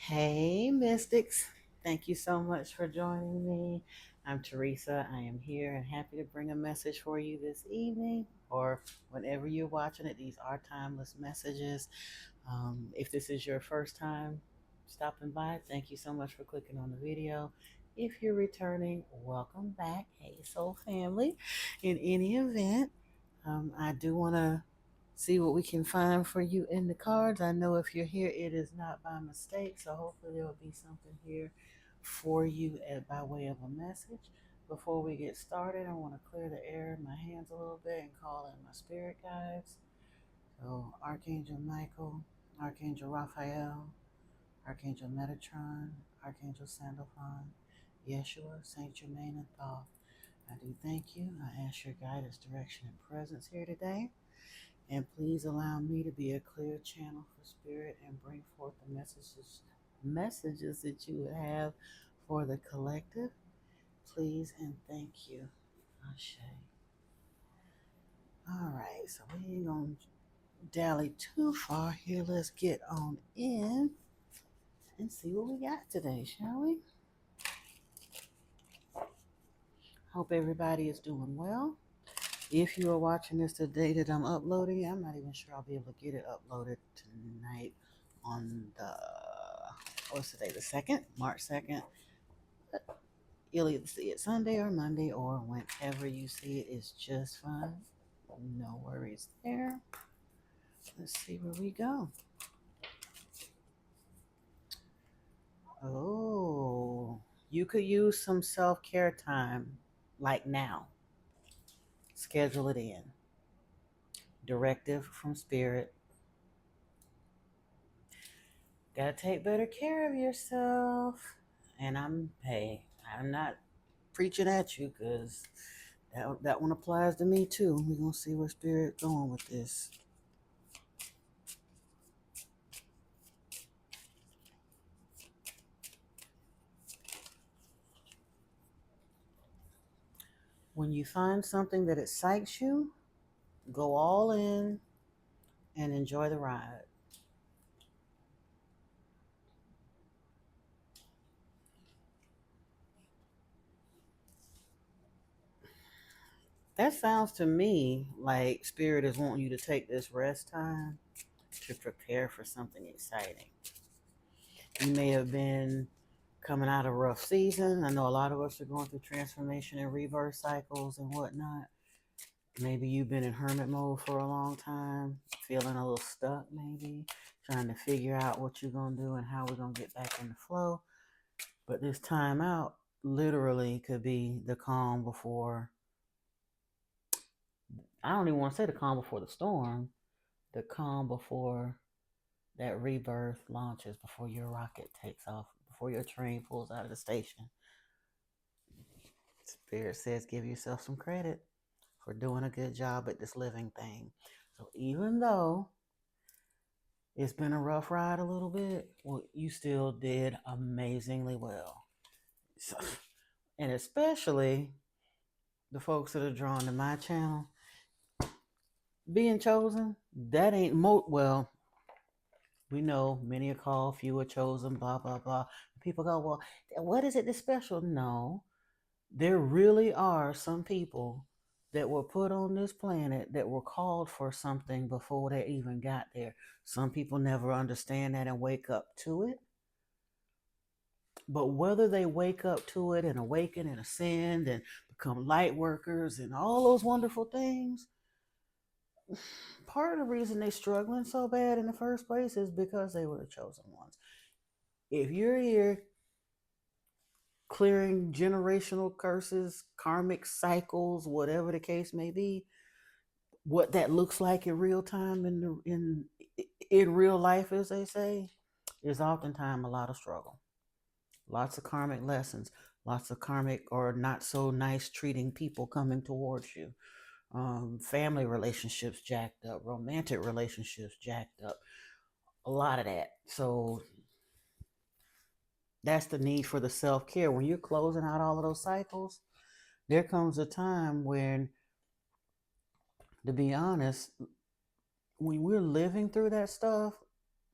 Hey, Mystics. Thank you so much for joining me. I'm Teresa. I am here and happy to bring a message for you this evening or whenever you're watching it. These are timeless messages. If this is your first time stopping by, thank you so much for clicking on the video. If you're returning, welcome back. Hey, Soul Family. In any event, I do want to see what we can find for you in the cards. I know if you're here, it is not by mistake, so hopefully there will be something here for you by way of a message. Before we get started, I want to clear the air in my hands a little bit and call in my spirit guides. So, Archangel Michael, Archangel Raphael, Archangel Metatron, Archangel Sandalphon, Yeshua, Saint Germain, and Thoth. I do thank you. I ask your guidance, direction, and presence here today. And please allow me to be a clear channel for spirit and bring forth the messages that you would have for the collective. Please and thank you. Ashe. All right, so we ain't gonna dally too far here. Let's get on in and see what we got today, shall we? Hope everybody is doing well. If you are watching this the day that I'm uploading, I'm not even sure I'll be able to get it uploaded tonight on the what's today, the 2nd, March 2nd. You'll either see it Sunday or Monday or whenever you see it is just fine. No worries there. Let's see where we go. Oh, you could use some self-care time like now. Schedule it in. Directive from spirit. Gotta take better care of yourself. And I'm not preaching at you because that one applies to me too. We're gonna see where spirit's going with this. When you find something that excites you, go all in and enjoy the ride. That sounds to me like spirit is wanting you to take this rest time to prepare for something exciting. You may have been coming out of a rough season. I know a lot of us are going through transformation and rebirth cycles and whatnot. Maybe you've been in hermit mode for a long time, feeling a little stuck, maybe trying to figure out what you're going to do and how we're going to get back in the flow. But this time out literally could be the calm before, I don't even want to say the calm before the storm, the calm before that rebirth launches, before your rocket takes off, before your train pulls out of the station. Spirit says give yourself some credit for doing a good job at this living thing. So even though it's been a rough ride a little bit, well, you still did amazingly well. So, and especially the folks that are drawn to my channel, being chosen, that ain't well, we know many are called, few are chosen, blah, blah, blah. People go, well, what is it that's special? No, there really are some people that were put on this planet that were called for something before they even got there. Some people never understand that and wake up to it. But whether they wake up to it and awaken and ascend and become light workers and all those wonderful things, part of the reason they're struggling so bad in the first place is because they were the chosen ones. If you're here clearing generational curses, karmic cycles, whatever the case may be, what that looks like in real time in real life, as they say, is oftentimes a lot of struggle. Lots of karmic lessons, lots of karmic or not so nice treating people coming towards you. Family relationships jacked up, romantic relationships jacked up, a lot of that. So that's the need for the self-care. When you're closing out all of those cycles, there comes a time when, to be honest, when we're living through that stuff,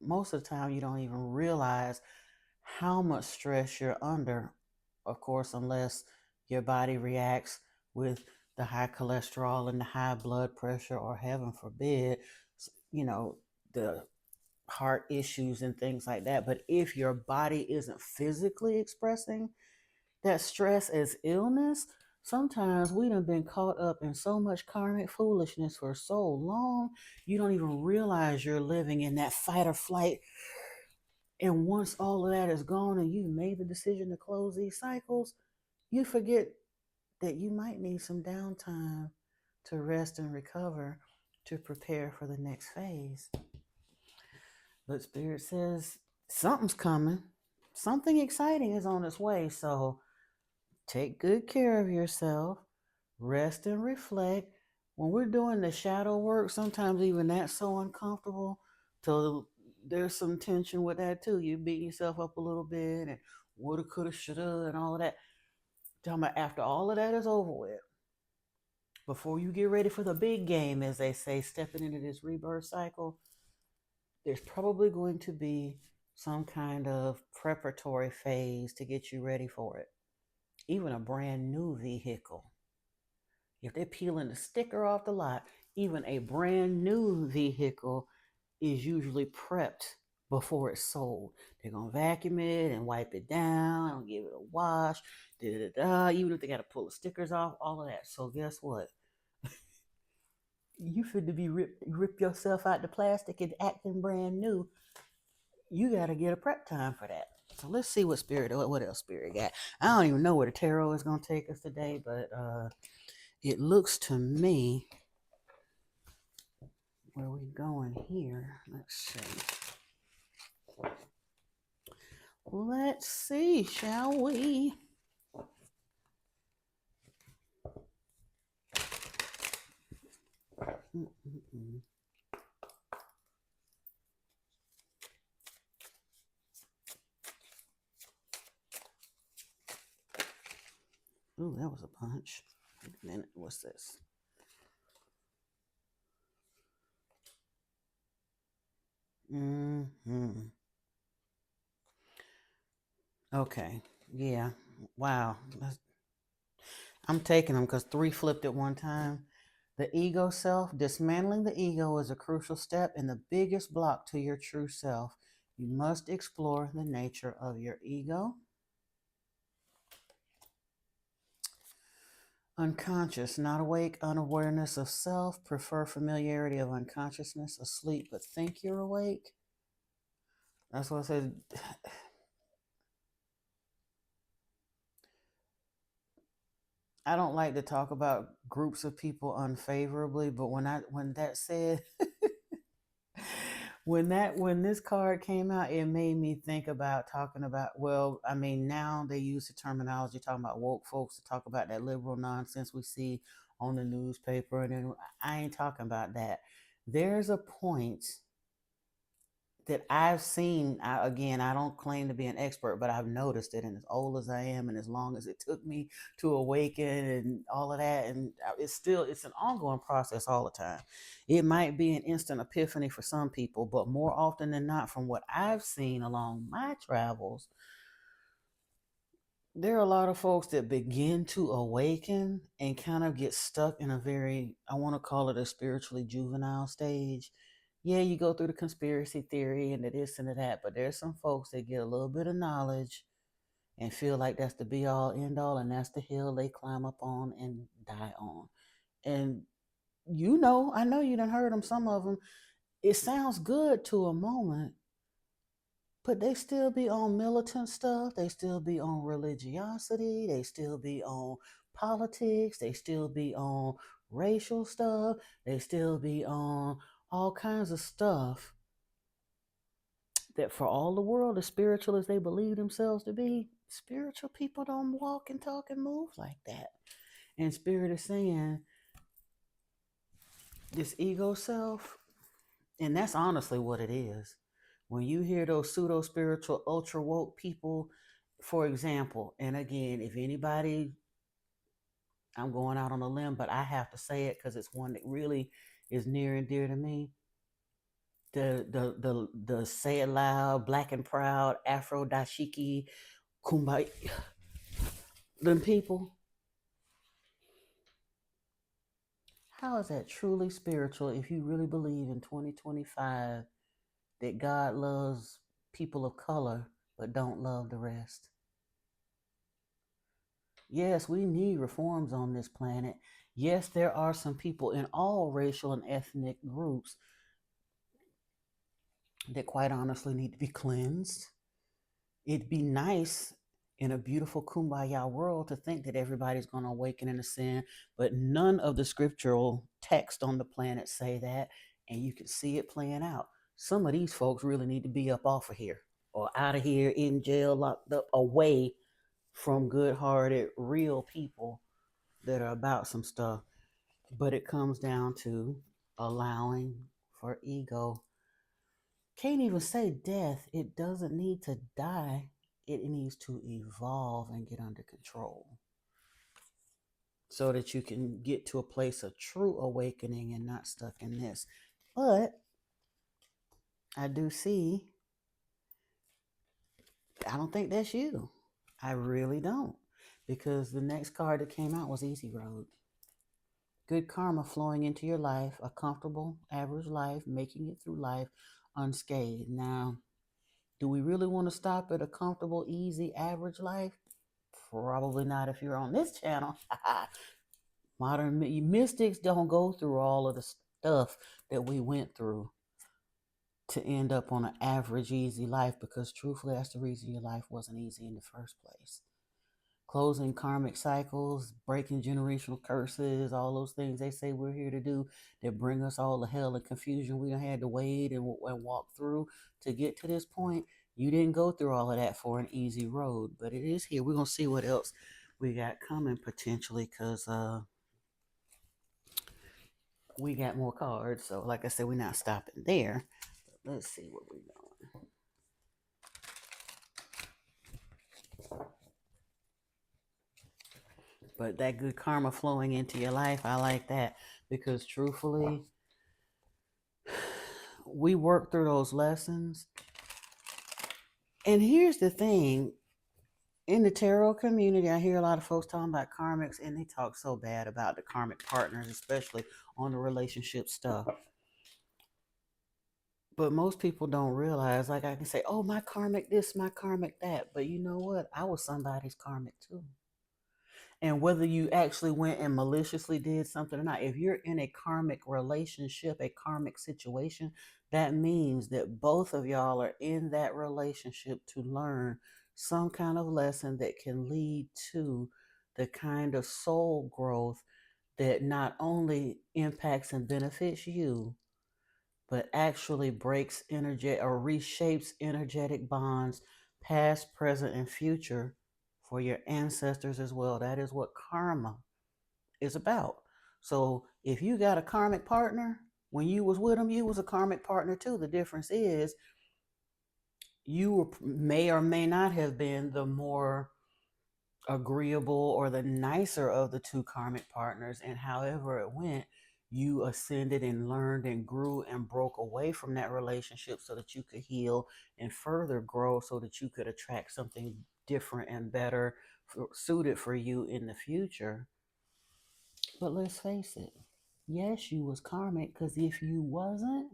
most of the time you don't even realize how much stress you're under. Of course, unless your body reacts with the high cholesterol and the high blood pressure, or heaven forbid, you know, the heart issues and things like that. But if your body isn't physically expressing that stress as illness, sometimes we done been caught up in so much karmic foolishness for so long, you don't even realize you're living in that fight or flight. And once all of that is gone and you made the decision to close these cycles, you forget that you might need some downtime to rest and recover to prepare for the next phase. But Spirit says something's coming. Something exciting is on its way. So take good care of yourself, rest and reflect. When we're doing the shadow work, sometimes even that's so uncomfortable. So there's some tension with that too. You beat yourself up a little bit and woulda, coulda, shoulda, and all of that. Talking about after all of that is over with, before you get ready for the big game, as they say, stepping into this rebirth cycle, there's probably going to be some kind of preparatory phase to get you ready for it. Even a brand new vehicle, if they're peeling the sticker off the lot, even a brand new vehicle is usually prepped before it's sold. They're gonna vacuum it and wipe it down, give it a wash, da da da. Even if they gotta pull the stickers off, all of that. So guess what? You fit be rip yourself out the plastic and acting brand new. You gotta get a prep time for that. So let's see what else Spirit got. I don't even know where the tarot is gonna take us today, but it looks to me, where we going here? Let's see, shall we? Mm-mm-mm. Ooh, that was a punch. Wait a minute, what's this? Mm-hmm. Okay, yeah. Wow. I'm taking them because 3 flipped at one time. The ego self, dismantling the ego is a crucial step and the biggest block to your true self. You must explore the nature of your ego. Unconscious, not awake, unawareness of self, prefer familiarity of unconsciousness, asleep but think you're awake. That's what I said. I don't like to talk about groups of people unfavorably, but when that said when this card came out, it made me think about talking about, well, I mean, now they use the terminology talking about woke folks to talk about that liberal nonsense we see on the newspaper, and then I ain't talking about that. There's a point that I've seen. Again, I don't claim to be an expert, but I've noticed it. And as old as I am, and as long as it took me to awaken and all of that, and it's an ongoing process all the time. It might be an instant epiphany for some people, but more often than not, from what I've seen along my travels, there are a lot of folks that begin to awaken and kind of get stuck in a very, I want to call it a spiritually juvenile stage. Yeah, you go through the conspiracy theory and the this and the that, but there's some folks that get a little bit of knowledge and feel like that's the be all end all, and that's the hill they climb up on and die on. And I know you done heard them, some of them. It sounds good to a moment, but they still be on militant stuff. They still be on religiosity. They still be on politics. They still be on racial stuff. They still be on all kinds of stuff that, for all the world as spiritual as they believe themselves to be, spiritual people don't walk and talk and move like that. And Spirit is saying this ego self, and that's honestly what it is. When you hear those pseudo spiritual, ultra woke people, for example, and again, if anybody, I'm going out on a limb, but I have to say it because it's one that really is near and dear to me. the say it loud, black and proud, Afro dashiki, kumbaya, them people. How is that truly spiritual if you really believe in 2025 that God loves people of color but don't love the rest? Yes, we need reforms on this planet. Yes, there are some people in all racial and ethnic groups that quite honestly need to be cleansed. It'd be nice in a beautiful kumbaya world to think that everybody's going to awaken into sin, but none of the scriptural text on the planet say that, and you can see it playing out. Some of these folks really need to be up off of here or out of here, in jail, locked up, away from good-hearted, real people that are about some stuff. But it comes down to allowing for ego. Can't even say death. It doesn't need to die. It needs to evolve and get under control so that you can get to a place of true awakening and not stuck in this. But I do see, I don't think that's you. I really don't. Because the next card that came out was Easy Road. Good karma flowing into your life, a comfortable, average life, making it through life unscathed. Now, do we really want to stop at a comfortable, easy, average life? Probably not if you're on this channel. Modern mystics don't go through all of the stuff that we went through to end up on an average, easy life, because truthfully, that's the reason your life wasn't easy in the first place. Closing karmic cycles, breaking generational curses, all those things they say we're here to do that bring us all the hell and confusion we done had to wade and walk through to get to this point. You didn't go through all of that for an easy road, but it is here. We're going to see what else we got coming potentially, because we got more cards. So like I said, we're not stopping there. But let's see what we're doing. But that good karma flowing into your life, I like that, because truthfully, we work through those lessons. And here's the thing, in the tarot community, I hear a lot of folks talking about karmics, and they talk so bad about the karmic partners, especially on the relationship stuff. But most people don't realize, like I can say, oh, my karmic this, my karmic that. But you know what? I was somebody's karmic too. And whether you actually went and maliciously did something or not, if you're in a karmic relationship, a karmic situation, that means that both of y'all are in that relationship to learn some kind of lesson that can lead to the kind of soul growth that not only impacts and benefits you, but actually breaks energy or reshapes energetic bonds, past, present, and future, for your ancestors as well. That is what karma is about. So if you got a karmic partner, when you was with them, you was a karmic partner too. The difference is may or may not have been the more agreeable or the nicer of the two karmic partners, and however it went, you ascended and learned and grew and broke away from that relationship so that you could heal and further grow, so that you could attract something different and better suited for you in the future. But let's face it, yes, you was karmic, because if you wasn't,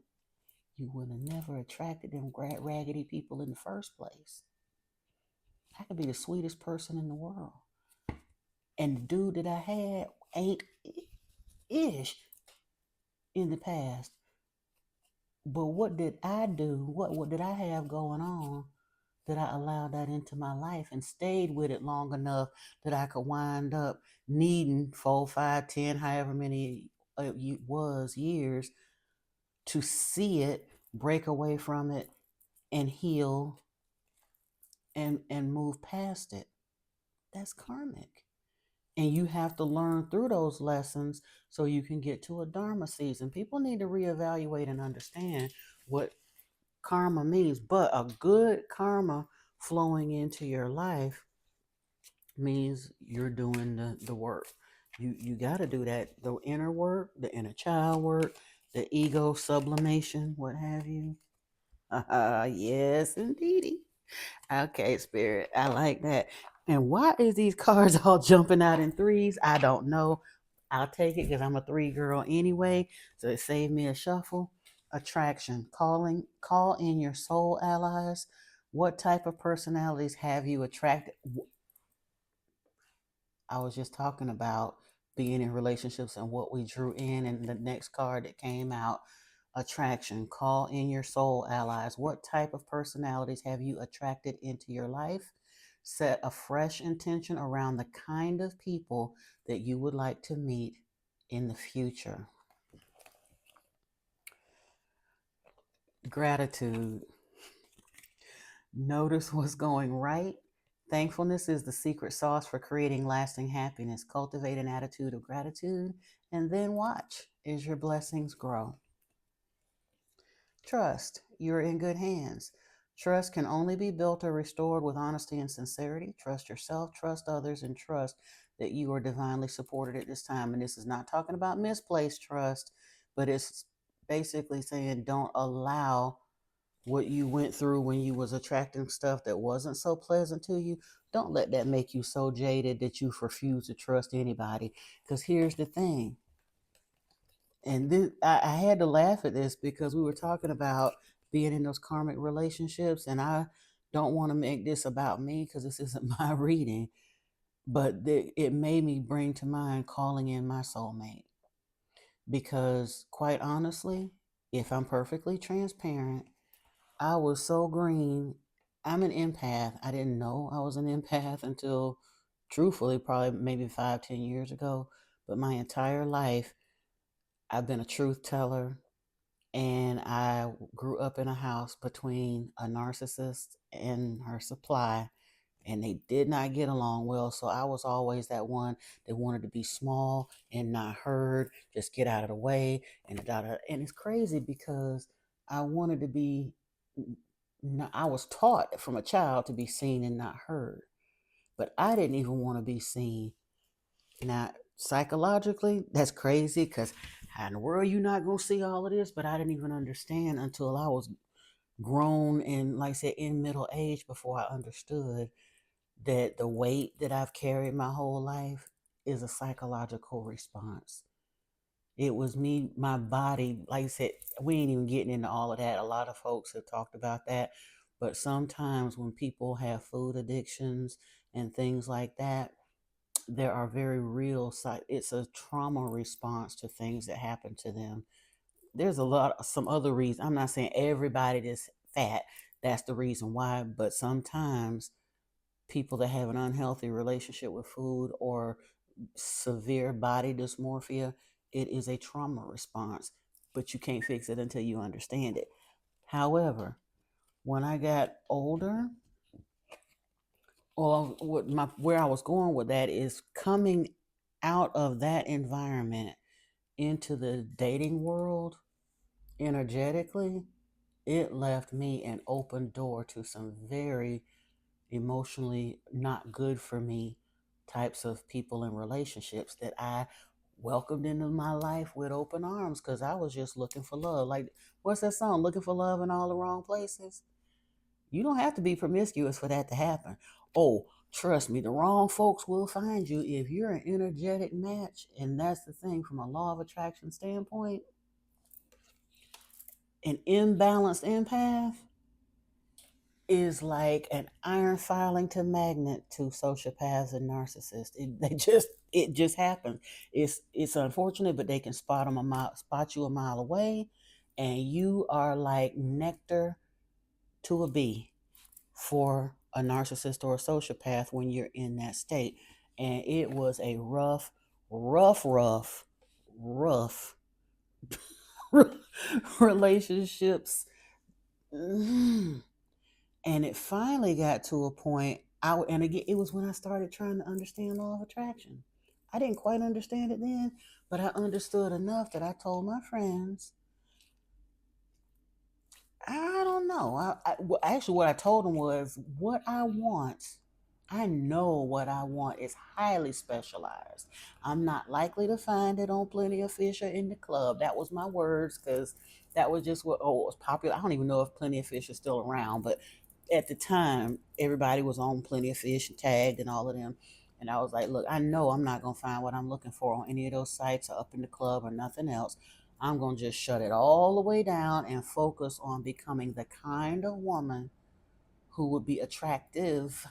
you would have never attracted them raggedy people in the first place. I could be the sweetest person in the world, and the dude that I had ain't ish in the past. But what did I do? What did I have going on that I allowed that into my life and stayed with it long enough that I could wind up needing 4, 5, 10, however many it was years to see it, break away from it, and heal and move past it. That's karmic. And you have to learn through those lessons so you can get to a Dharma season. People need to reevaluate and understand what karma means. But a good karma flowing into your life means you're doing the work. You got to do that, the inner work, the inner child work, the ego sublimation, what have you. Yes, indeedy. Okay, spirit. I like that. And why is these cards all jumping out in threes? I don't know. I'll take it because I'm a three girl anyway. So it saved me a shuffle. Attraction. Call in your soul allies. What type of personalities have you attracted? I was just talking about being in relationships and what we drew in, and the next card that came out, attraction. Call in your soul allies. What type of personalities have you attracted into your life? Set a fresh intention around the kind of people that you would like to meet in the future. Gratitude. Notice what's going right. Thankfulness is the secret sauce for creating lasting happiness. Cultivate an attitude of gratitude and then watch as your blessings grow. Trust. You're in good hands. Trust can only be built or restored with honesty and sincerity. Trust yourself, trust others, and trust that you are divinely supported at this time. And this is not talking about misplaced trust, but it's basically saying don't allow what you went through when you was attracting stuff that wasn't so pleasant to you. Don't let that make you so jaded that you refuse to trust anybody. Because here's the thing, and this, I had to laugh at this because we were talking about being in those karmic relationships, and I don't want to make this about me because this isn't my reading, but it made me bring to mind calling in my soulmate. Because quite honestly, if I'm perfectly transparent, I was so green. I'm an empath. I didn't know I was an empath until, truthfully, probably maybe 5, 10 years ago. But my entire life, I've been a truth teller, and I grew up in a house between a narcissist and her supply, and they did not get along well. So I was always that one that wanted to be small and not heard, just get out of the way. And it's crazy because I wanted to be, I was taught from a child to be seen and not heard, but I didn't even want to be seen. Now, psychologically, that's crazy because how in the world you not gonna see all of this? But I didn't even understand until I was grown and, like I said, in middle age before I understood that the weight that I've carried my whole life is a psychological response. It was me, my body, like I said, we ain't even getting into all of that. A lot of folks have talked about that. But sometimes when people have food addictions and things like that, there are very real it's a trauma response to things that happen to them. There's a lot some other reasons. I'm not saying everybody that's fat, that's the reason why, but sometimes people that have an unhealthy relationship with food or severe body dysmorphia, it is a trauma response, but you can't fix it until you understand it. However, when I got older, or what my where I was going with that is coming out of that environment into the dating world energetically, it left me an open door to some very emotionally not good for me types of people and relationships that I welcomed into my life with open arms because I was just looking for love. Like, what's that song? Looking for love in all the wrong places. You don't have to be promiscuous for that to happen. Oh, trust me, the wrong folks will find you if you're an energetic match. And that's the thing from a law of attraction standpoint. An imbalanced empath is like an iron filing to magnet to sociopaths and narcissists. It just happens. It's unfortunate, but they can spot you a mile away, and you are like nectar to a bee for a narcissist or a sociopath when you're in that state. And it was a rough relationships. And it finally got to a point. And again, it was when I started trying to understand law of attraction. I didn't quite understand it then, but I understood enough that I told my friends, I don't know. Actually, what I told them was what I want I know what I want is highly specialized. I'm not likely to find it on Plenty of Fish or in the club. That was my words because that was just what was popular. I don't even know if Plenty of Fish is still around, but at the time, everybody was on Plenty of Fish and tagged and all of them. And I was like, look, I know I'm not going to find what I'm looking for on any of those sites or up in the club or nothing else. I'm going to just shut it all the way down and focus on becoming the kind of woman who would be attractive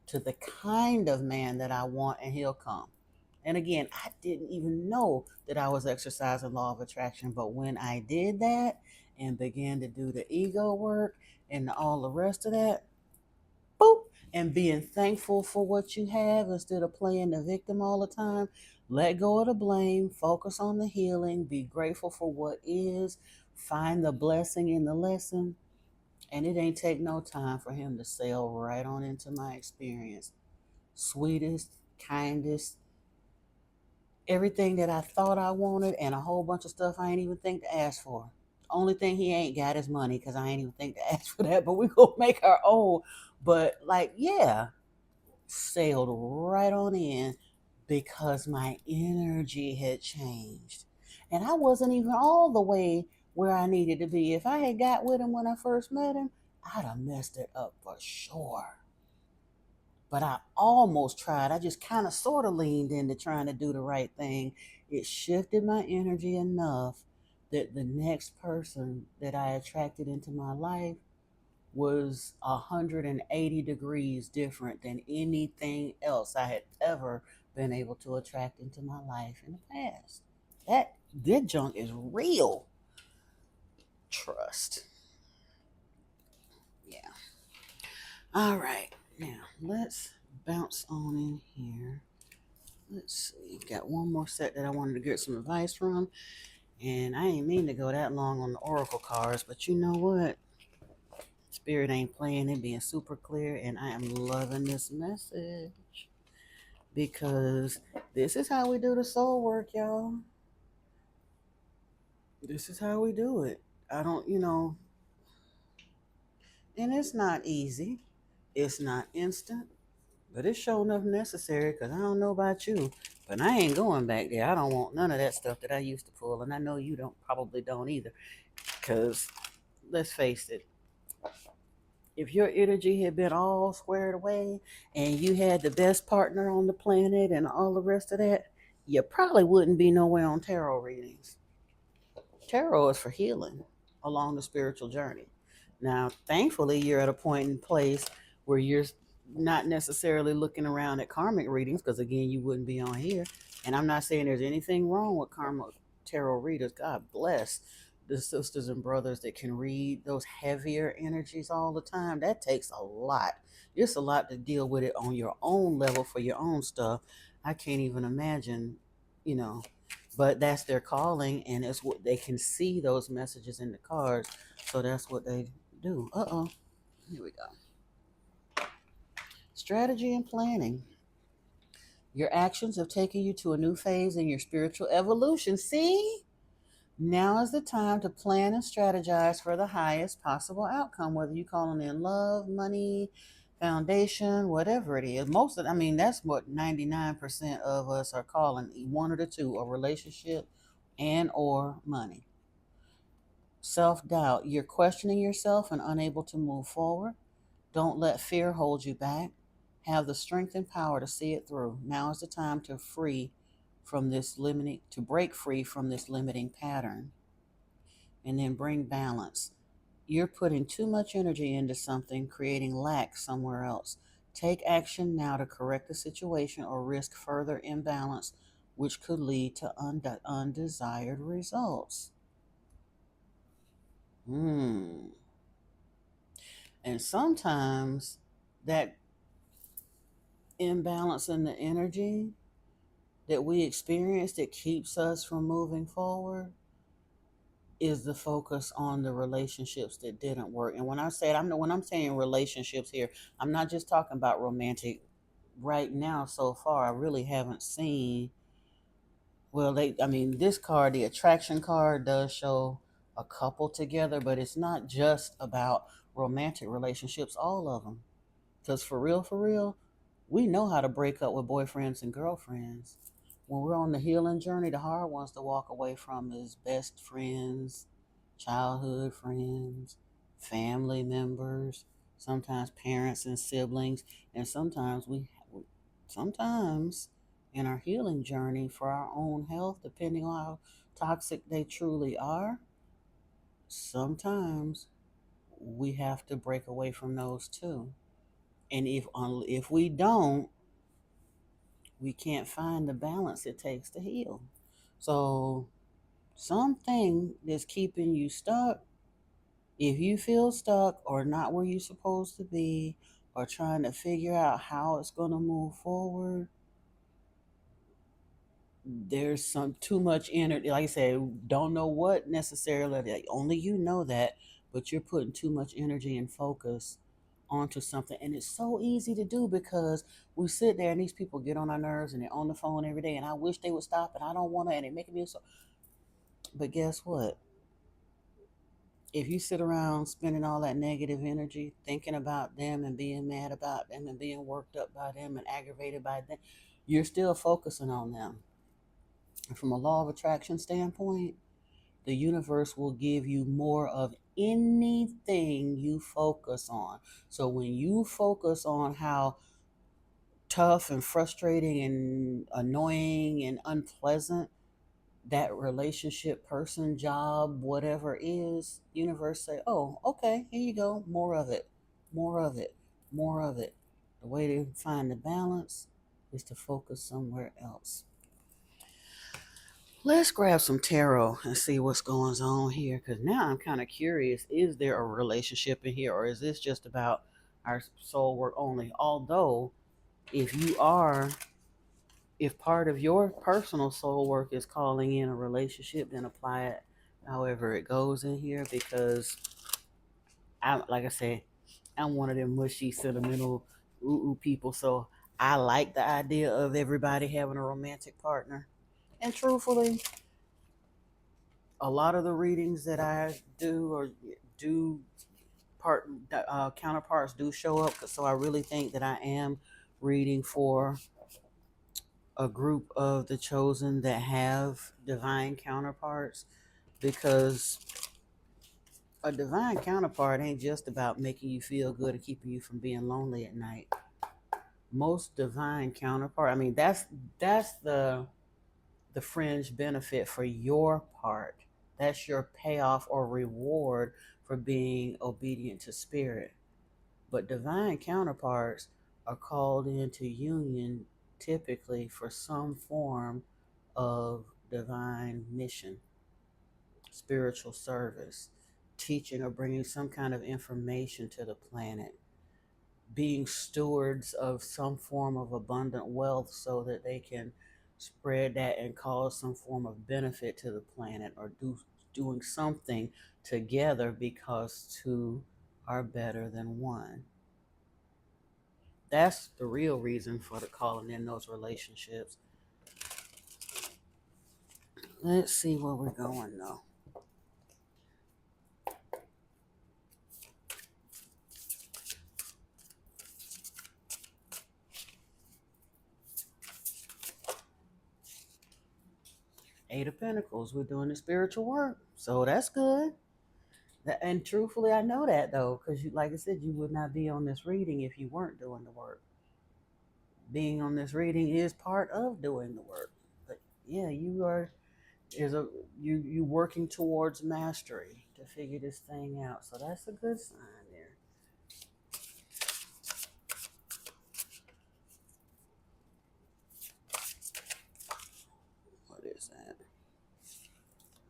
to the kind of man that I want, and he'll come. And again, I didn't even know that I was exercising law of attraction, but when I did that and began to do the ego work and all the rest of that, boop, and being thankful for what you have instead of playing the victim all the time, let go of the blame, focus on the healing, be grateful for what is, find the blessing in the lesson, and it ain't take no time for him to sail right on into my experience. Sweetest, kindest, everything that I thought I wanted, and a whole bunch of stuff I ain't even think to ask for. Only thing he ain't got is money because I ain't even think to ask for that, but we gonna make our own. But like, yeah, sailed right on in because my energy had changed. And I wasn't even all the way where I needed to be. If I had got with him when I first met him, I'd have messed it up for sure. But I almost tried. I just kind of sort of leaned into trying to do the right thing. It shifted my energy enough that the next person that I attracted into my life was 180 degrees different than anything else I had ever been able to attract into my life in the past. That junk is real. Trust. Yeah. All right. Now let's bounce on in here. Let's see. Got one more set that I wanted to get some advice from. And I ain't mean to go that long on the oracle cards, but you know what? Spirit ain't playing it, being super clear, and I am loving this message because this is how we do the soul work, y'all. This is how we do it. I don't, and it's not easy. It's not instant, but it's sure enough necessary because I don't know about you, but I ain't going back there. I don't want none of that stuff that I used to pull, and I know you don't probably don't either. Because let's face it, if your energy had been all squared away and you had the best partner on the planet and all the rest of that, you probably wouldn't be nowhere on tarot readings. Tarot is for healing along the spiritual journey. Now, thankfully, you're at a point and place where you're not necessarily looking around at karmic readings because, again, you wouldn't be on here. And I'm not saying there's anything wrong with karmic tarot readers. God bless the sisters and brothers that can read those heavier energies all the time. That takes a lot. It's a lot to deal with it on your own level for your own stuff. I can't even imagine, you know, but that's their calling, and it's what they can see those messages in the cards, so that's what they do. Here we go. Strategy and planning. Your actions have taken you to a new phase in your spiritual evolution. See, now is the time to plan and strategize for the highest possible outcome, whether you calling in love, money, foundation, whatever it is. I mean, that's what 99% of us are calling, one of the two, a relationship and or money. Self-doubt. You're questioning yourself and unable to move forward. Don't let fear hold you back. Have the strength and power to see it through. Now is the time to break free from this limiting pattern, and then bring balance. You're putting too much energy into something, creating lack somewhere else. Take action now to correct the situation or risk further imbalance, which could lead to undesired results. Hmm. And sometimes that imbalance in the energy that we experience that keeps us from moving forward is the focus on the relationships that didn't work. And when I'm saying relationships here, I'm not just talking about romantic. Right now, so far, I really haven't seen. Well, this card, the attraction card, does show a couple together, but it's not just about romantic relationships. All of them, because for real, We know how to break up with boyfriends and girlfriends. When we're on the healing journey, the hard ones to walk away from is best friends, childhood friends, family members, sometimes parents and siblings, and sometimes in our healing journey for our own health, depending on how toxic they truly are, sometimes we have to break away from those too. And if we don't, we can't find the balance it takes to heal. So something that's keeping you stuck, if you feel stuck or not where you're supposed to be, or trying to figure out how it's going to move forward, there's some too much energy. Like I said, don't know what necessarily, like, only you know that, but you're putting too much energy and focus onto something. And it's so easy to do because we sit there and these people get on our nerves and they're on the phone every day. And I wish they would stop and I don't want to, and they're making me so. But guess what? If you sit around spending all that negative energy thinking about them and being mad about them and being worked up by them and aggravated by them, you're still focusing on them. And from a law of attraction standpoint, the universe will give you more of anything you focus on. So when you focus on how tough and frustrating and annoying and unpleasant that relationship, person, job, whatever is, universe say, "Oh, okay, here you go, more of it, more of it, more of it." The way to find the balance is to focus somewhere else. Let's grab some tarot and see what's going on here, because now I'm kind of curious, is there a relationship in here, or is this just about our soul work only? Although if you are if part of your personal soul work is calling in a relationship, then apply it however it goes in here, because I, like I say, I'm one of them mushy, sentimental, ooh people. So I like the idea of everybody having a romantic partner. And truthfully, a lot of the readings that I do or do part counterparts do show up. So I really think that I am reading for a group of the chosen that have divine counterparts, because a divine counterpart ain't just about making you feel good and keeping you from being lonely at night. Most divine counterpart, I mean, that's the fringe benefit for your part. That's your payoff or reward for being obedient to spirit. But divine counterparts are called into union typically for some form of divine mission, spiritual service, teaching or bringing some kind of information to the planet, being stewards of some form of abundant wealth so that they can spread that and cause some form of benefit to the planet, or doing something together because two are better than one. That's the real reason for the calling in those relationships. Let's see where we're going though. Eight of Pentacles, we're doing the spiritual work. So that's good. And truthfully, I know that though, because you, like I said, you would not be on this reading if you weren't doing the work. Being on this reading is part of doing the work. But yeah, you are is a you working towards mastery to figure this thing out. So that's a good sign there. What is that?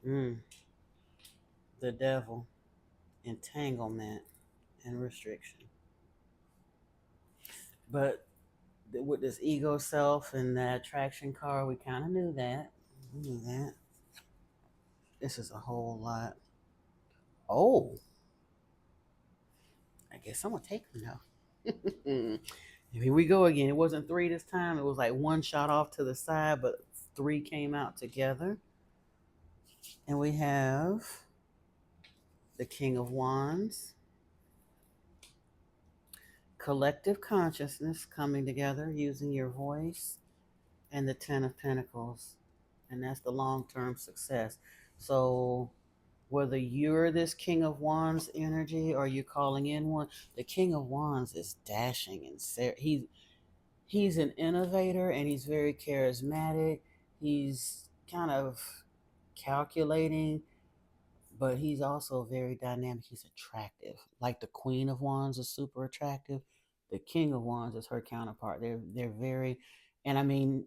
Mm, the devil, entanglement, and restriction. But with this ego self and that attraction card, we kind of knew that. We knew that. This is a whole lot. Oh, I guess I'm gonna take them now. Here we go again. It wasn't three this time. It was like one shot off to the side, but three came out together. And we have the King of Wands, collective consciousness coming together using your voice, and the Ten of Pentacles. And that's the long term success. So, whether you're this King of Wands energy or you're calling in one, the King of Wands is dashing and he's an innovator and he's very charismatic. He's kind of calculating, but he's also very dynamic. He's attractive. Like the Queen of Wands is super attractive. The King of Wands is her counterpart. They're very, and I mean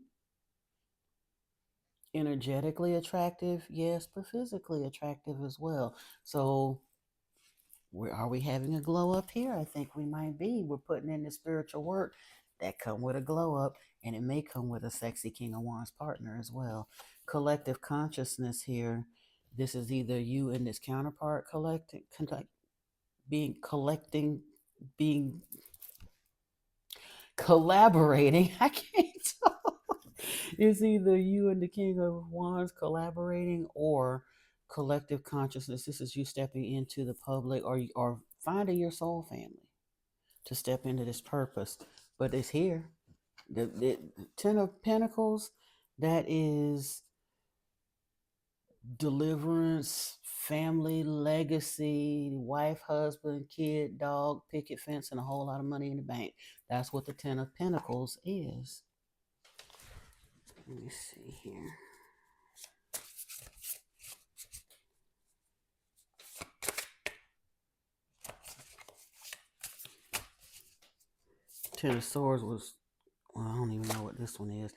energetically attractive, yes, but physically attractive as well. So are we having a glow up here? I think we might be. We're putting in the spiritual work that come with a glow up, and it may come with a sexy King of Wands partner as well. Collective consciousness here. This is either you and this counterpart being collecting, being collaborating. I can't talk. It's either you and the King of Wands collaborating or collective consciousness. This is you stepping into the public or finding your soul family to step into this purpose. But it's here. The Ten of Pentacles, that is deliverance, family, legacy, wife, husband, kid, dog, picket fence, and a whole lot of money in the bank. That's what the Ten of Pentacles is. Let me see here. Ten of Swords was, well, I don't even know what this one is.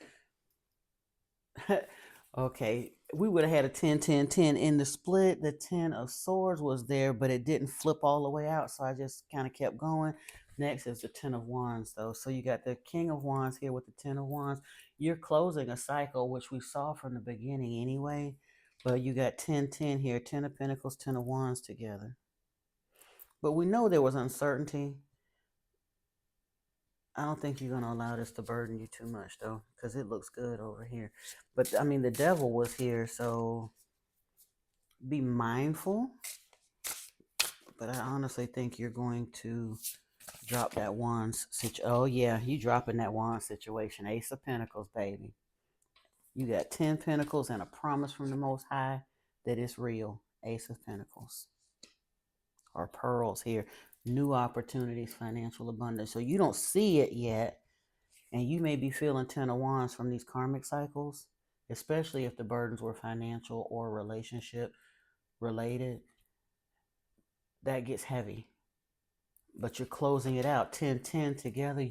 Okay, we would have had a 10, 10, 10 in the split. The 10 of Swords was there, but it didn't flip all the way out, so I just kind of kept going. Next is the 10 of Wands, though. So you got the King of Wands here with the 10 of Wands. You're closing a cycle, which we saw from the beginning anyway, but you got 10, 10 here, 10 of Pentacles, 10 of Wands together. But we know there was uncertainty. I don't think you're going to allow this to burden you too much, though, because it looks good over here. But, I mean, the devil was here, so be mindful. But I honestly think you're going to drop that Wands situation. Oh, yeah, you dropping that Wands situation. Ace of Pentacles, baby. You got 10 Pentacles and a promise from the Most High that it's real. Ace of Pentacles. Or pearls here. New opportunities, financial abundance. So you don't see it yet. And you may be feeling 10 of Wands from these karmic cycles, especially if the burdens were financial or relationship related. That gets heavy. But you're closing it out. 10, 10 together.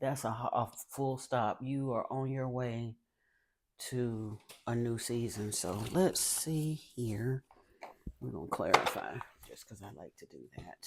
That's a full stop. You are on your way to a new season. So let's see here. We're going to clarify just because I like to do that.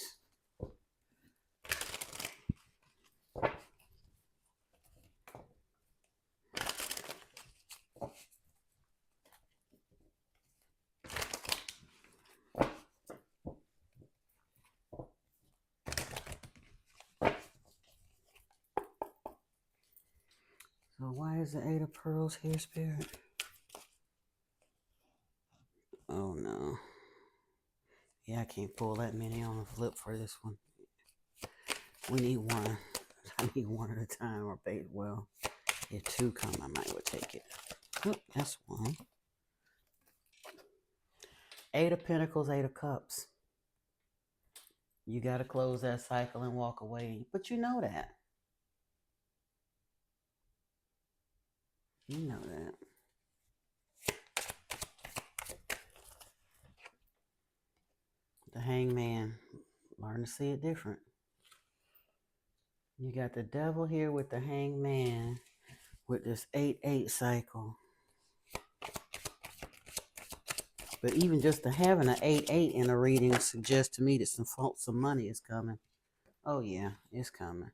So why is the Eight of Pearls here, Spirit? Oh no. Yeah, I can't pull that many on a flip for this one. We need one. I need one at a time, or well, if two come, I might would take it. Oh, that's one. Eight of Pentacles, Eight of Cups. You got to close that cycle and walk away. But you know that. You know that. The Hangman. Learn to see it different. You got the Devil here with the Hangman with this 8-8 cycle. But even just to having an 8-8 in a reading suggests to me that some money is coming. Oh yeah, it's coming.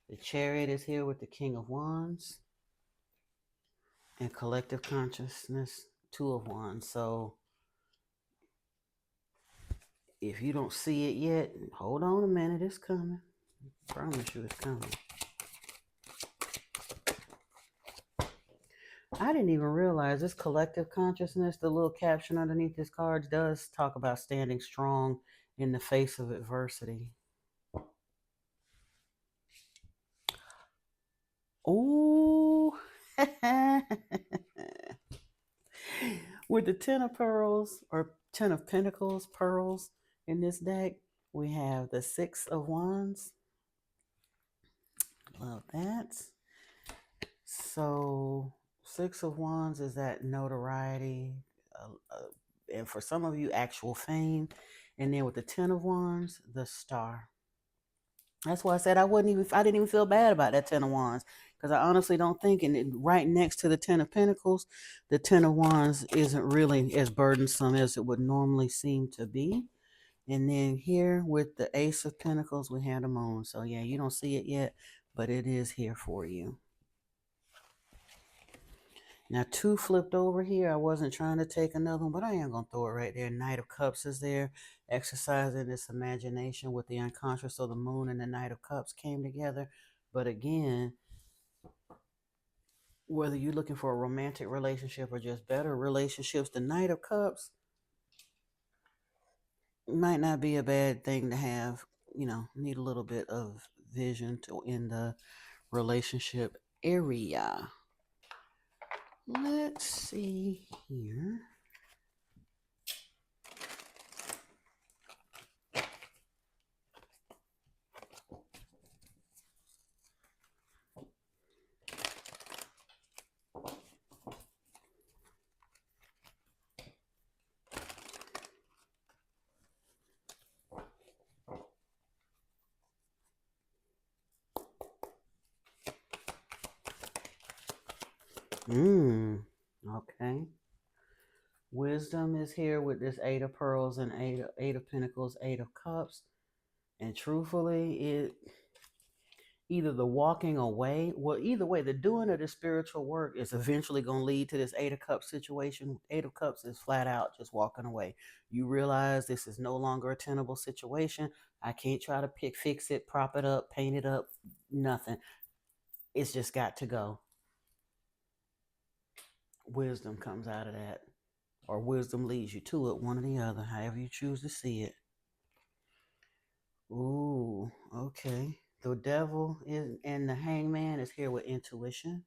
The Chariot is here with the King of Wands. And collective consciousness, Two of Wands. So if you don't see it yet, hold on a minute, it's coming. I promise you it's coming. I didn't even realize this collective consciousness, the little caption underneath this card does talk about standing strong in the face of adversity. Oh, with the Ten of Pearls or Ten of Pentacles, pearls in this deck, we have the Six of Wands. Love that. So, Six of Wands is that notoriety, and for some of you, actual fame. And then with the Ten of Wands, the Star. That's why I said I didn't even feel bad about that Ten of Wands, because I honestly don't think, and right next to the Ten of Pentacles, the Ten of Wands isn't really as burdensome as it would normally seem to be. And then here with the Ace of Pentacles, we have the Moon. So yeah, you don't see it yet, but it is here for you. Now, two flipped over here. I wasn't trying to take another one, but I am going to throw it right there. Knight of Cups is there, exercising this imagination with the unconscious. So the Moon and the Knight of Cups came together. But again, whether you're looking for a romantic relationship or just better relationships, the Knight of Cups might not be a bad thing to have. Need a little bit of vision to in the relationship area. Let's see here. Okay. Wisdom is here with this Eight of Pearls and Eight of Pentacles, Eight of Cups. And truthfully, it either the walking away, well, either way, the doing of the spiritual work is eventually going to lead to this Eight of Cups situation. Eight of Cups is flat out just walking away. You realize this is no longer a tenable situation. I can't try to fix it, prop it up, paint it up, nothing. It's just got to go. Wisdom comes out of that, or wisdom leads you to it, one or the other, however you choose to see it. Ooh, okay. The devil is and the hangman is here with intuition.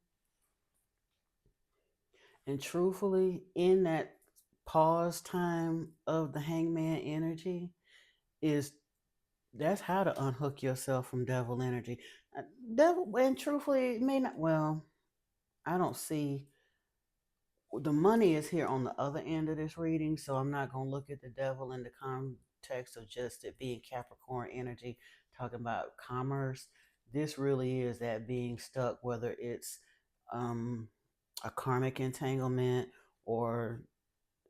And truthfully, in that pause time of the hangman energy, is that's how to unhook yourself from devil energy. Devil, and truthfully, it may not, well, I don't see the money is here on the other end of this reading, so I'm not going to look at the devil in the context of just it being Capricorn energy, talking about commerce. This really is that being stuck, whether it's um, a karmic entanglement or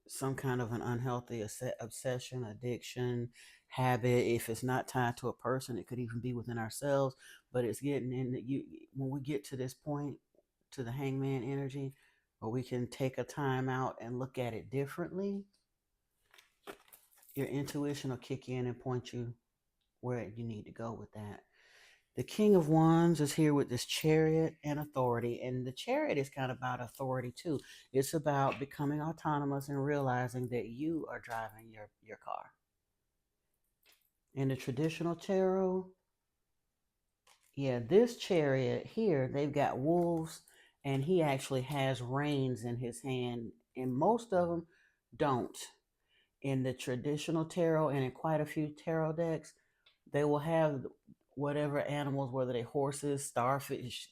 some kind of an unhealthy obsession, addiction, habit. If it's not tied to a person, it could even be within ourselves. But it's getting in that you when we get to this point, to the hangman energy, where we can take a time out and look at it differently. Your intuition will kick in and point you where you need to go with that. The King of Wands is here with this Chariot and authority. And the Chariot is kind of about authority too. It's about becoming autonomous and realizing that you are driving your car. In the traditional tarot, yeah, this Chariot here, they've got wolves, and he actually has reins in his hand. And most of them don't. In the traditional tarot and in quite a few tarot decks, they will have whatever animals, whether they horses, starfish,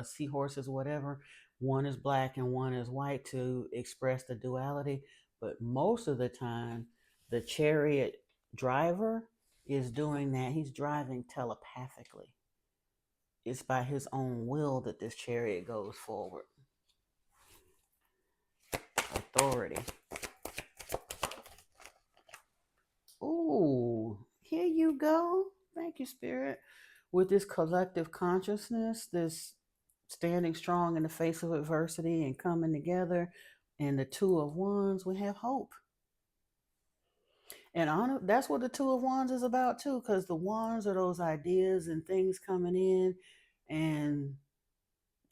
seahorses, whatever. One is black and one is white to express the duality. But most of the time, the chariot driver is doing that. He's driving telepathically. It's by his own will that this chariot goes forward. Authority. Ooh, here you go. Thank you, Spirit. With this collective consciousness, this standing strong in the face of adversity and coming together, and the Two of Wands, we have hope. And honor, that's what the Two of Wands is about too, because the wands are those ideas and things coming in and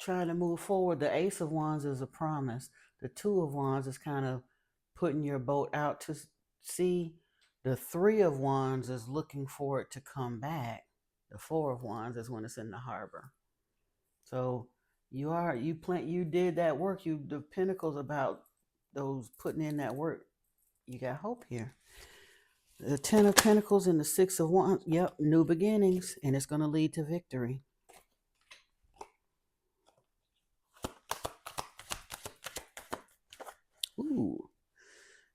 trying to move forward. The Ace of Wands is a promise. The Two of Wands is kind of putting your boat out to sea. The Three of Wands is looking for it to come back. The Four of Wands is when it's in the harbor. So you did that work. The Pentacles about those putting in that work. You got hope here. The Ten of Pentacles and the Six of Wands. Yep, new beginnings, and it's going to lead to victory. Ooh,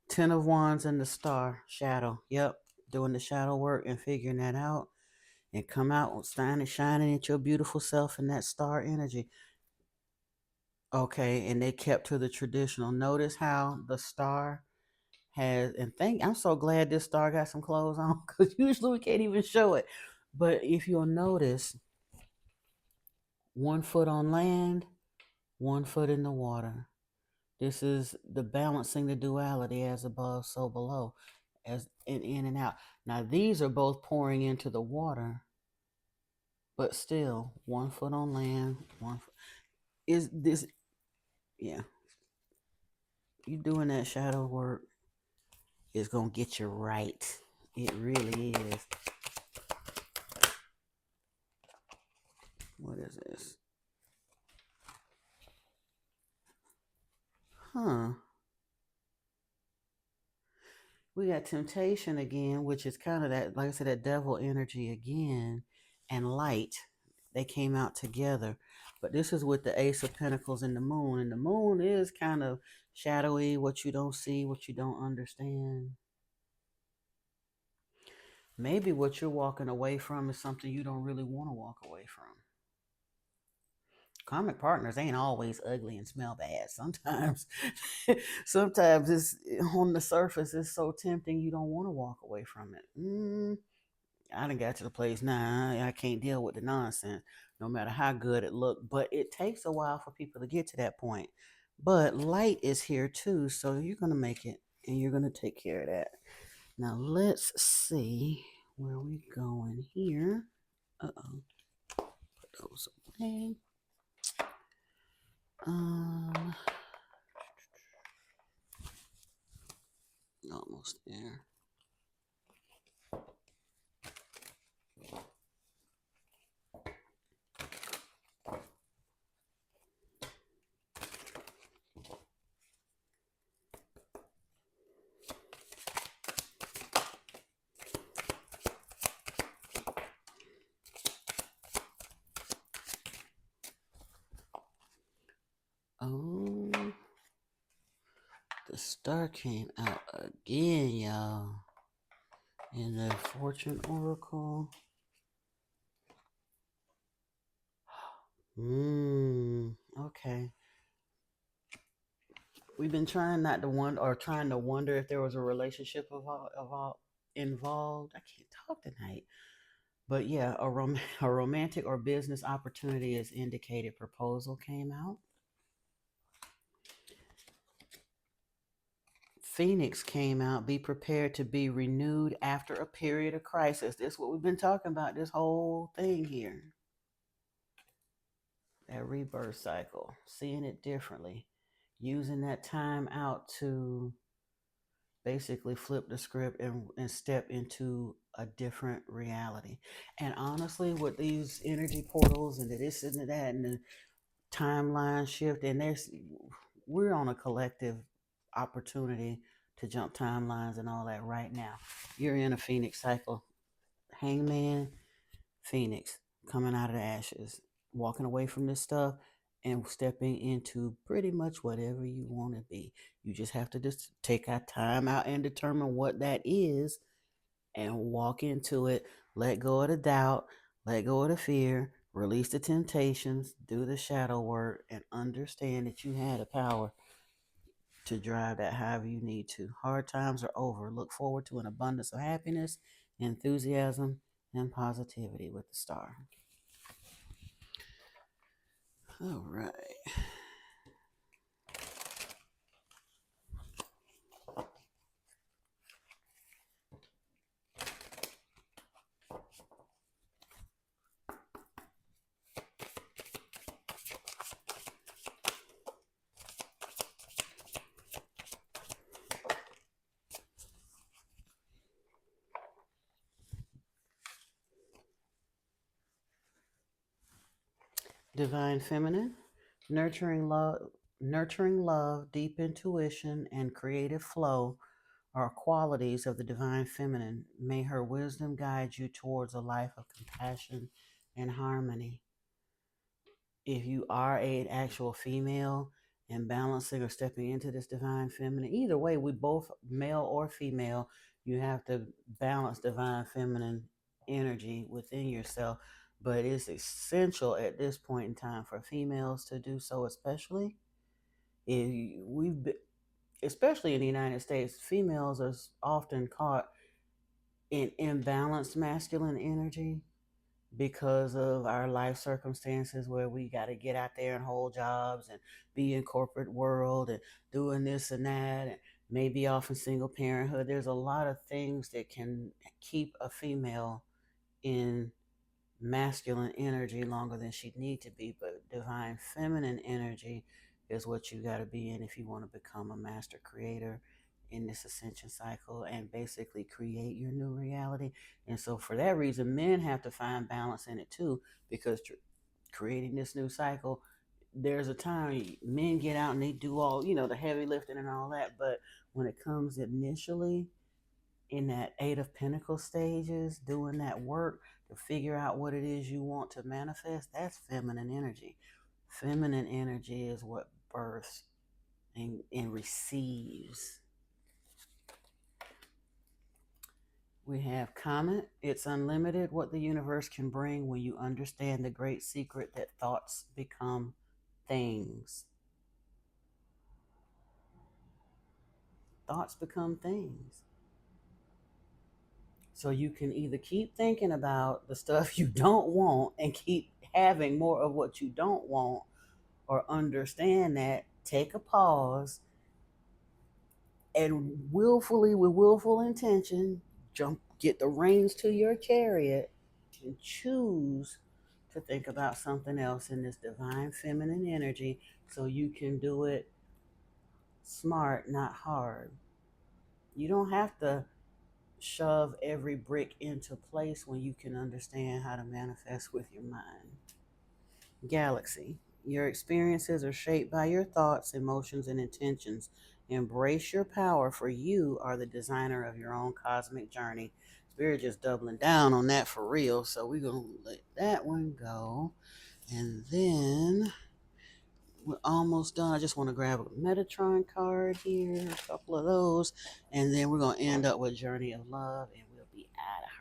Ten of Wands and the Star, shadow. Yep, doing the shadow work and figuring that out, and come out shining at your beautiful self in that star energy. Okay, and they kept to the traditional. Notice how the star has, and I'm so glad this star got some clothes on, because usually we can't even show it. But if you'll notice, 1 foot on land, 1 foot in the water. This is the balancing the duality, as above, so below, as in and out. Now these are both pouring into the water, but still 1 foot on land, is this. Yeah, you doing that shadow work is gonna get you right. It really is. What is this? Huh. We got temptation again, which is kind of that, like I said, that devil energy again, and light. They came out together. But this is with the Ace of Pentacles and the Moon. And the Moon is kind of shadowy, what you don't see, what you don't understand. Maybe what you're walking away from is something you don't really want to walk away from. Comic partners ain't always ugly and smell bad. Sometimes it's on the surface, it's so tempting you don't want to walk away from it. I done got to the place now, I can't deal with the nonsense, no matter how good it looked. But it takes a while for people to get to that point. But light is here too, so you're going to make it, and you're going to take care of that. Now let's see where we going here. Uh-oh. Put those away. Almost there. Oh, the star came out again, y'all. In the Fortune Oracle. Okay. We've been trying not to wonder, or trying to wonder if there was a relationship involved. I can't talk tonight. But yeah, a romantic or business opportunity is indicated. Proposal came out. Phoenix came out. Be prepared to be renewed after a period of crisis. This is what we've been talking about this whole thing here. That rebirth cycle, seeing it differently, using that time out to basically flip the script and step into a different reality. And honestly, with these energy portals and this and that and the timeline shift, and we're on a collective opportunity to jump timelines and all that right now. You're in a Phoenix cycle. Hangman, Phoenix, coming out of the ashes, walking away from this stuff and stepping into pretty much whatever you want to be. You just have to just take our time out and determine what that is and walk into it. Let go of the doubt, let go of the fear, release the temptations, do the shadow work, and understand that you had the power to drive that however you need to. Hard times are over. Look forward to an abundance of happiness, enthusiasm, and positivity with the star. All right. Divine Feminine, nurturing love, deep intuition, and creative flow are qualities of the divine feminine. May her wisdom guide you towards a life of compassion and harmony. If you are an actual female and balancing or stepping into this divine feminine, either way, we both, male or female, you have to balance divine feminine energy within yourself. But it's essential at this point in time for females to do so, especially if we've been, especially in the United States, females are often caught in imbalanced masculine energy because of our life circumstances where we got to get out there and hold jobs and be in corporate world and doing this and that and maybe off in single parenthood. There's a lot of things that can keep a female in masculine energy longer than she'd need to be, but divine feminine energy is what you got to be in if you want to become a master creator in this ascension cycle and basically create your new reality. And so for that reason, men have to find balance in it too, because creating this new cycle, there's a time men get out and they do all, the heavy lifting and all that, but when it comes initially in that Eight of Pentacles stages, doing that work to figure out what it is you want to manifest, that's feminine energy. Feminine energy is what births and receives. We have comment. It's unlimited what the universe can bring when you understand the great secret that thoughts become things. Thoughts become things. So you can either keep thinking about the stuff you don't want and keep having more of what you don't want, or understand that, take a pause, and willfully, with willful intention, get the reins to your chariot and choose to think about something else in this divine feminine energy so you can do it smart, not hard. You don't have to shove every brick into place when you can understand how to manifest with your mind. Galaxy. Your experiences are shaped by your thoughts, emotions, and intentions. Embrace your power, for you are the designer of your own cosmic journey. Spirit just doubling down on that for real, so we're going to let that one go. And then we're almost done. I just want to grab a Metatron card here, a couple of those, and then we're going to end up with Journey of Love, and we'll be out of her.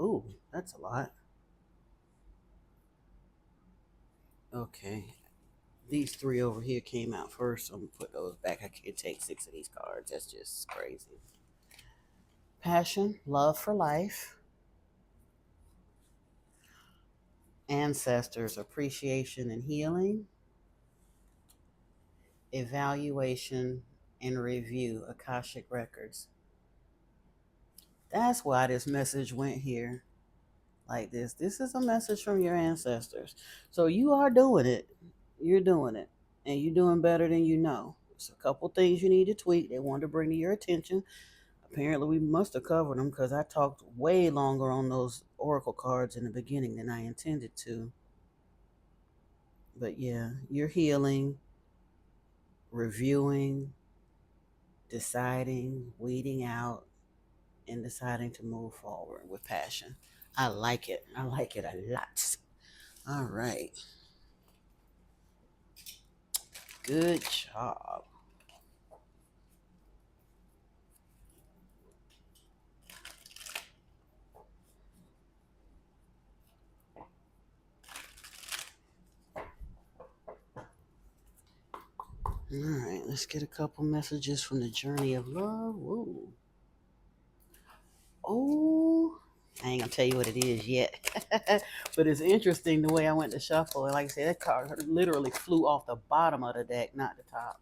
Oh, that's a lot. Okay. These three over here came out first, so I'm gonna put those back. I can't take six of these cards. That's just crazy. Passion, love for life, ancestors, appreciation and healing, evaluation and review, Akashic Records. That's why this message went here like this. This is a message from your ancestors. So you are doing it. You're doing it. And you're doing better than you know. There's a couple things you need to tweak. They want to bring to your attention. Apparently, we must have covered them because I talked way longer on those oracle cards in the beginning than I intended to. But yeah, you're healing, reviewing, deciding, weeding out, and deciding to move forward with passion. I like it. I like it a lot. All right. Good job. All right, let's get a couple messages from the Journey of Love. Ooh. Oh, I ain't gonna tell you what it is yet, but it's interesting the way I went to shuffle. And like I said, that card literally flew off the bottom of the deck, not the top.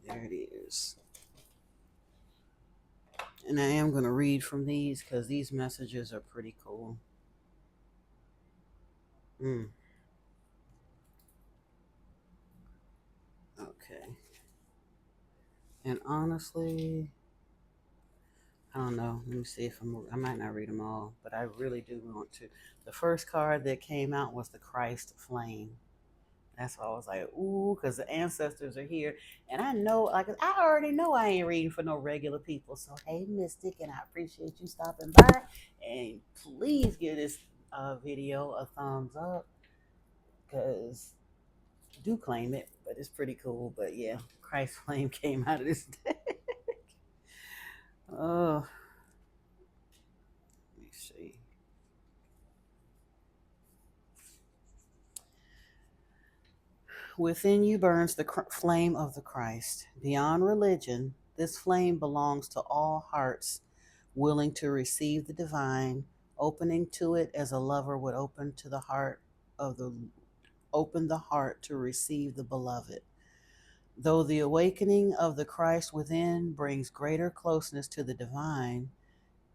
There it is. And I am going to read from these because these messages are pretty cool. Mm, okay. And honestly, I don't know. Let me see if I might not read them all, but I really do want to. The first card that came out was the Christ Flame. That's why I was like, ooh, because the ancestors are here. And I know, like, I already know I ain't reading for no regular people. So, hey, Mystic, and I appreciate you stopping by. And please give this video a thumbs up because do claim it, but it's pretty cool. But yeah, Christ Flame came out of this deck. Oh, let me see. Within you burns the flame of the Christ. Beyond religion, this flame belongs to all hearts willing to receive the divine, opening to it as a lover would open the heart to receive the beloved. Though the awakening of the Christ within brings greater closeness to the divine,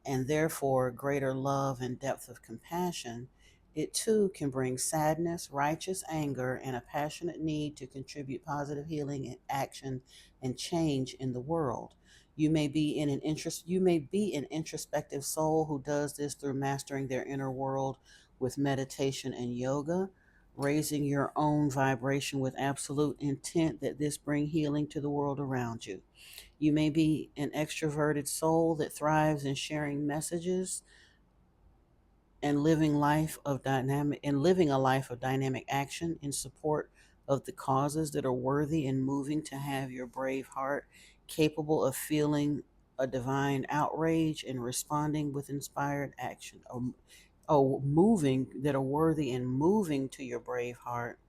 and therefore greater love and depth of compassion, it too can bring sadness, righteous anger, and a passionate need to contribute positive healing and action and change in the world. You may be an introspective soul who does this through mastering their inner world with meditation and yoga, raising your own vibration with absolute intent that this bring healing to the world around you. You may be an extroverted soul that thrives in sharing messages and living a life of dynamic action in support of the causes that are worthy and moving to have your brave heart capable of feeling a divine outrage and responding with inspired action. Moving that are worthy and moving to your brave heart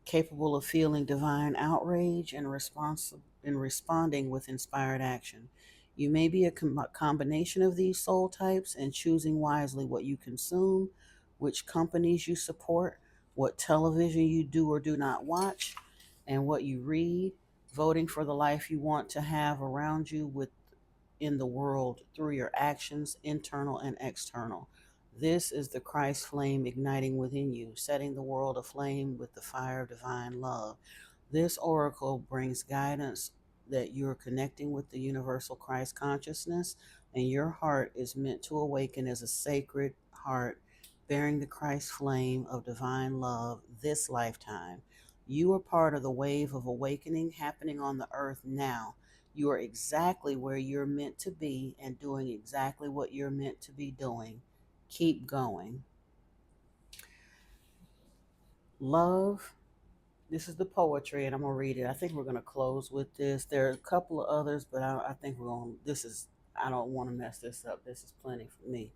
capable of feeling divine outrage and responding with inspired action. You may be a combination of these soul types and choosing wisely what you consume, which companies you support, what television you do or do not watch, and what you read, voting for the life you want to have around you with in the world through your actions, internal and external. This is the Christ flame igniting within you, setting the world aflame with the fire of divine love. This oracle brings guidance that you're connecting with the universal Christ consciousness, and your heart is meant to awaken as a sacred heart, bearing the Christ flame of divine love this lifetime. You are part of the wave of awakening happening on the earth now. You are exactly where you're meant to be and doing exactly what you're meant to be doing. Keep going. Love. This is the poetry, and I'm going to read it. I think we're going to close with this. There are a couple of others, but I think we're going to, I don't want to mess this up. This is plenty for me.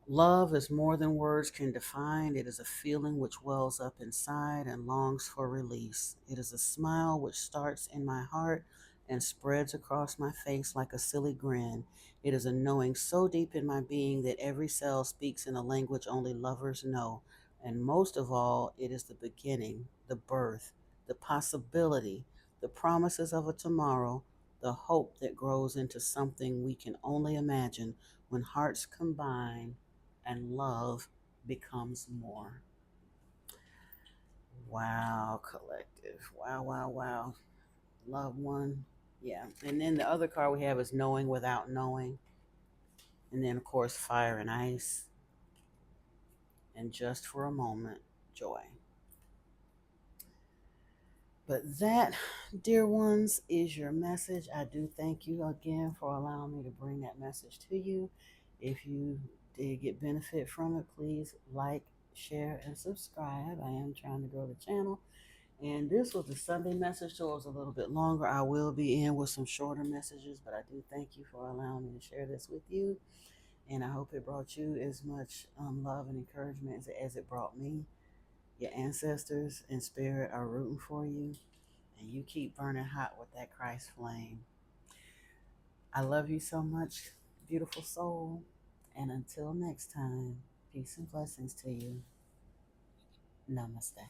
Love is more than words can define. It is a feeling which wells up inside and longs for release. It is a smile which starts in my heart and spreads across my face like a silly grin. It is a knowing so deep in my being that every cell speaks in a language only lovers know. And most of all, it is the beginning, the birth, the possibility, the promises of a tomorrow, the hope that grows into something we can only imagine when hearts combine and love becomes more. Wow, collective. Wow, wow, wow. Love one. Yeah. And then the other card we have is knowing without knowing. And then, of course, fire and ice. And just for a moment, joy. But that, dear ones, is your message. I do thank you again for allowing me to bring that message to you. If you did get benefit from it, please like, share, and subscribe. I am trying to grow the channel. And this was the Sunday message, so it was a little bit longer. I will be in with some shorter messages, but I do thank you for allowing me to share this with you. And I hope it brought you as much love and encouragement as it brought me. Your ancestors in spirit are rooting for you, and you keep burning hot with that Christ flame. I love you so much, beautiful soul. And until next time, peace and blessings to you. Namaste.